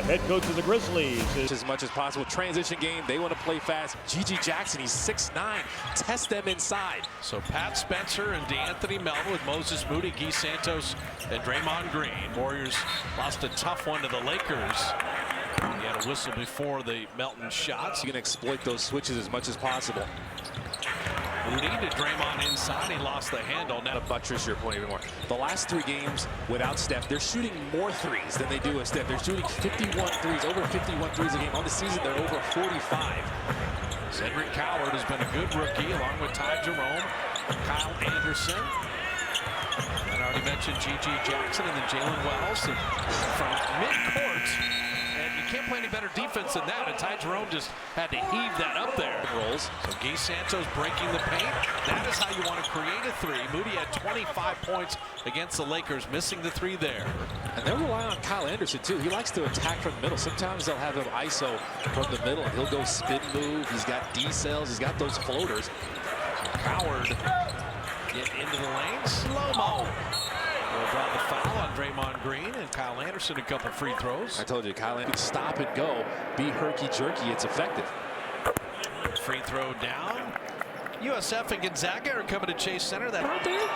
head coach of the Grizzlies. As much as possible. Transition game. They want to play fast. G.G. Jackson, he's 6'9". Test them inside. So Pat Spencer and D'Anthony Melton with Moses Moody, Guy Santos, and Draymond Green. Warriors lost a tough one to the Lakers. He had a whistle before the Melton shots. He's going to exploit those switches as much as possible. Moody to Draymond inside. He lost the handle. Now to buttress your point even more. The last 3 games without Steph, they're shooting more threes than they do with Steph. They're shooting 51 threes, over 51 threes a game. On the season, they're over 45. Cedric Coward has been a good rookie, along with Ty Jerome, Kyle Anderson. And I already mentioned G.G. Jackson and then Jalen Wells from midcourt. You can't play any better defense than that, and Ty Jerome just had to heave that up there. Rolls. So Guy Santos breaking the paint. That is how you want to create a 3. Moody had 25 points against the Lakers, missing the 3 there. And they're relying on Kyle Anderson, too. He likes to attack from the middle. Sometimes they'll have him ISO from the middle, and he'll go spin move. He's got D-cells. He's got those floaters. So Coward get into the lane. Slow-mo. Will draw the foul on Draymond Green, and Kyle Anderson a couple free throws. I told you, Kyle Anderson, stop and go, be herky-jerky, it's effective. Free throw down. USF and Gonzaga are coming to Chase Center. That right there.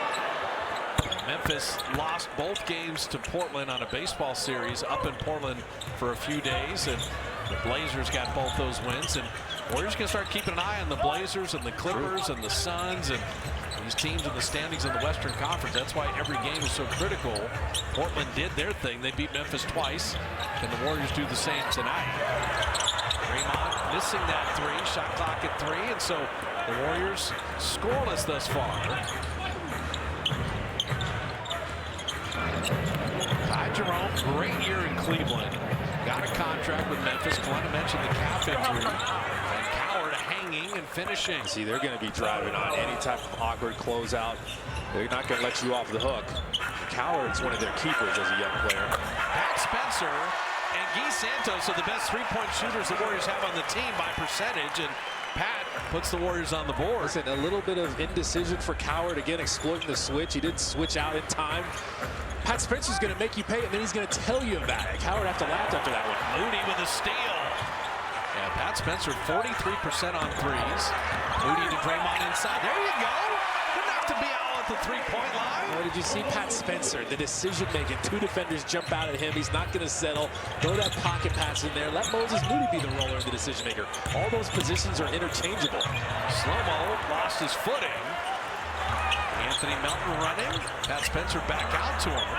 Memphis lost both games to Portland on a baseball series up in Portland for a few days, and the Blazers got both those wins. And Warriors going to start keeping an eye on the Blazers and the Clippers and the Suns and these teams in the standings in the Western Conference. That's why every game is so critical. Portland did their thing. They beat Memphis twice, and the Warriors do the same tonight. Draymond missing that 3, shot clock at 3, and so the Warriors scoreless thus far. Ty Jerome, great year in Cleveland. Got a contract with Memphis. Kalena mentioned the calf injury. And Coward hanging and finishing. See, they're going to be driving on any type of awkward closeout. They're not going to let you off the hook. Coward's one of their keepers as a young player. Pat Spencer and Guy Santos are the best 3-point shooters the Warriors have on the team by percentage. And Pat puts the Warriors on the board. Listen, a little bit of indecision for Coward. Again, exploiting the switch. He didn't switch out in time. Pat Spencer's going to make you pay, and then he's going to tell you about it. Coward have to laugh after that one. Moody with a steal. Yeah, Pat Spencer, 43% on threes. Moody to Draymond inside. There you go. Didn't have to be out at the 3-point line. Well, did you see Pat Spencer, the decision-making? 2 defenders jump out at him. He's not going to settle. Throw that pocket pass in there. Let Moses Moody be the roller and the decision-maker. All those positions are interchangeable. Slow-mo lost his footing. Anthony Melton running. Pat Spencer back out to him.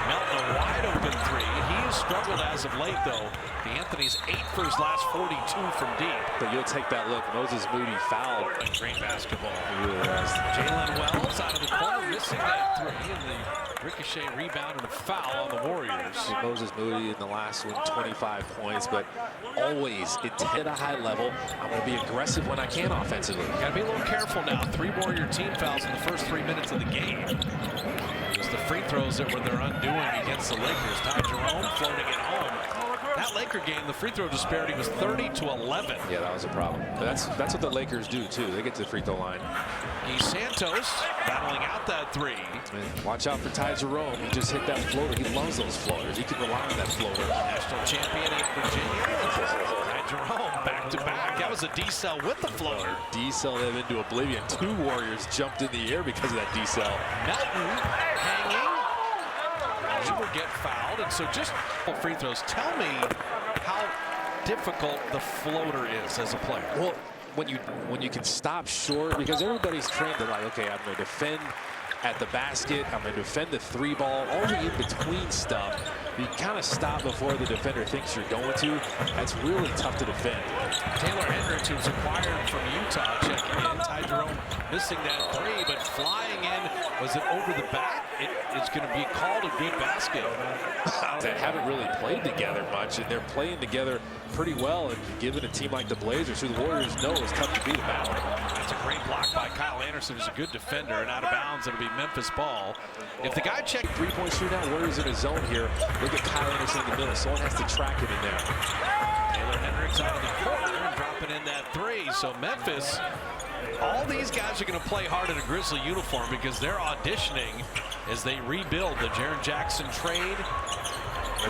Melton a wide open 3. He has struggled as of late, though. Anthony's 8 for his last 42 from deep. But you'll take that look. Moses Moody fouled. Great basketball. Really is. Jalen Wells out of the corner, missing that 3. And the ricochet rebound and a foul on the Warriors. Moses Moody in the last one, 25 points, but always at a high level. I'm going to be aggressive when I can offensively. Got to be a little careful now. 3 Warrior team fouls in the first 3 minutes of the game. It was the free throws that were their undoing against the Lakers. Ty Jerome floating it home. That Laker game, the free throw disparity was 30-11. Yeah, that was a problem. But that's what the Lakers do, too. They get to the free throw line. Guy Santos battling out that 3. Man, watch out for Ty Jerome. He just hit that floater. He loves those floaters. He can rely on that floater. National champion in Virginia. Ty Jerome back-to-back. That was a D-cell with the floater. D-cell them into oblivion. 2 Warriors jumped in the air because of that D-cell. Melton hanging. He will get fouled, and so just free throws. Tell me how difficult the floater is as a player. Well, when you can stop short, because everybody's trained to, like, okay, I'm going to defend at the basket, I'm going to defend the 3-ball, all the in-between stuff. You kind of stop before the defender thinks you're going to. That's really tough to defend. Taylor Hendricks, who's acquired from Utah, checking in. Ty Jerome missing that 3, but flying in. Was it over the back? It is going to be called a good basket. That haven't really played together much, and they're playing together pretty well, and given a team like the Blazers, who the Warriors know is tough to beat them out. That's a great block by Kyle Anderson, who's a good defender, and out of bounds, it'll be Memphis ball. If the guy checked 3-point shootout, Warriors in his zone here. Look at Kyle Anderson in the middle. Someone has to track him in there. Taylor Hendricks out of the corner and dropping in that 3. So Memphis, all these guys are going to play hard in a Grizzly uniform because they're auditioning as they rebuild the Jaren Jackson trade.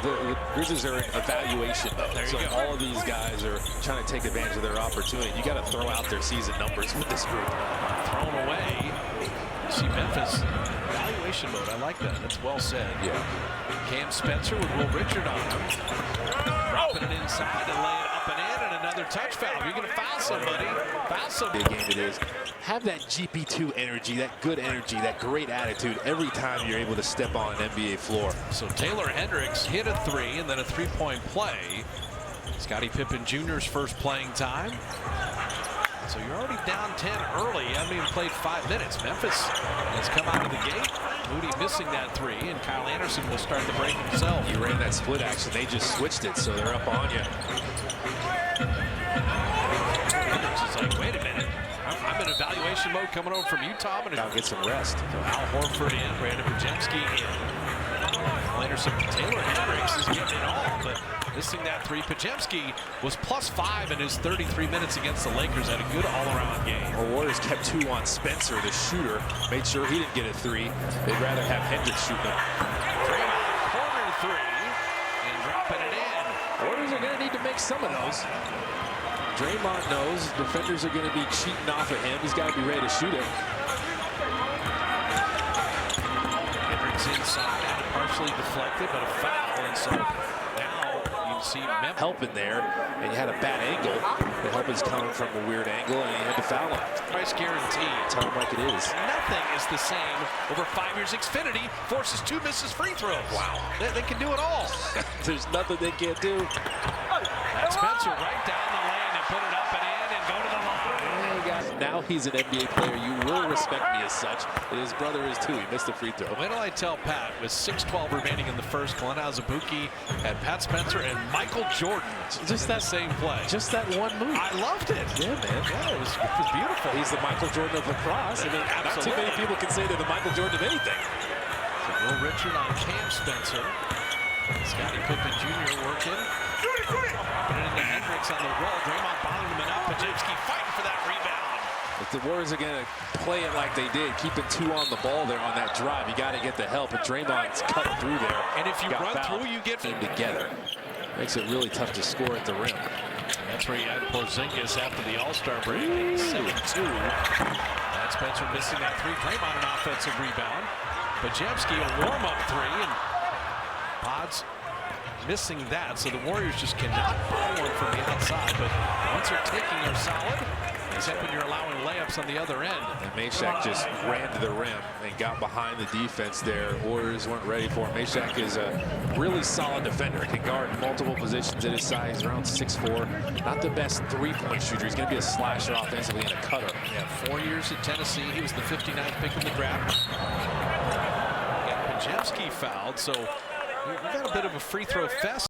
The Grizzlies are in evaluation mode. So all of these guys are trying to take advantage of their opportunity. You got to throw out their season numbers with this group. Thrown away. You see Memphis evaluation mode. I like that. That's well said. Yeah. Cam Spencer with Will Richard on him. Dropping it inside and laying it up and in, and another touch foul. You're going to foul somebody. Foul somebody. Big game it is. Have that GP2 energy, that good energy, that great attitude every time you're able to step on an NBA floor. So Taylor Hendricks hit a three and then a three-point play. Scottie Pippen Jr.'s first playing time. So you're already down 10 early. You haven't even played 5 minutes. Memphis has come out of the gate. Moody missing that three, and Kyle Anderson will start the break himself. You ran that split action. They just switched it, so they're up on you. Hendricks is like, wait a minute. I'm in evaluation mode coming over from Utah. I'm Now get some rest. So Al Horford in, Brandon Podziemski in. Kyle Anderson, Taylor Hendricks is getting it all, but missing that three. Podziemski was +5 in his 33 minutes against the Lakers. Had a good all-around game. The Warriors kept 2 on Spencer, the shooter. Made sure he didn't get a 3. They'd rather have Hendricks shooting them. Draymond corner three and dropping it in. Warriors are going to need to make some of those. Draymond knows defenders are going to be cheating off of him. He's got to be ready to shoot it. Hendricks inside and partially deflected, but a foul. And so now you see Memphis Helping there, and you had a bad angle. The help is coming from a weird angle, and you had to foul him. price guarantee. Tell him like it is. Nothing is the same over 5 years. Xfinity forces 2 misses free throws. Wow. They can do it all. There's nothing they can't do. That's Spencer right down the lane and put it up and in and go to the line. Now he's an NBA player. You will respect me as such. And his brother is too. He missed a free throw. When did I tell Pat? With 6:12 remaining in the first, Glenn Azubuike had Pat Spencer and Michael Jordan Just that same play. Just that one move. I loved it. Yeah, man. Yeah, it was beautiful. He's the Michael Jordan of lacrosse. I mean, not too many people can say they're the Michael Jordan of anything. So Will Richard on Cam Spencer. Scottie Pippen Jr. working. Putting it into Hendricks on the roll. Draymond bothering him enough. Podziemski fighting for that rebound. If the Warriors are going to play it like they did, keeping 2 on the ball there on that drive, you got to get the help. And Draymond's cut through there. And if you run through, you get them together. Makes it really tough to score at the rim. That's where you had Porzingis after the All-Star break. 7-2. That's Spencer missing that three. Draymond an offensive rebound. Podziemski a warm-up three, and Pods missing that. So the Warriors just cannot follow him from the outside. But once they're taking their solid, except when you're allowing layups on the other end. And Meshack just ran to the rim and got behind the defense there. Warriors weren't ready for him. Meshack is a really solid defender. Can guard multiple positions at his size. Around 6'4". Not the best three-point shooter. He's going to be a slasher offensively and a cutter. Yeah, 4 years at Tennessee. He was the 59th pick in the draft. And Podziemski fouled, so we got a bit of a free throw fest.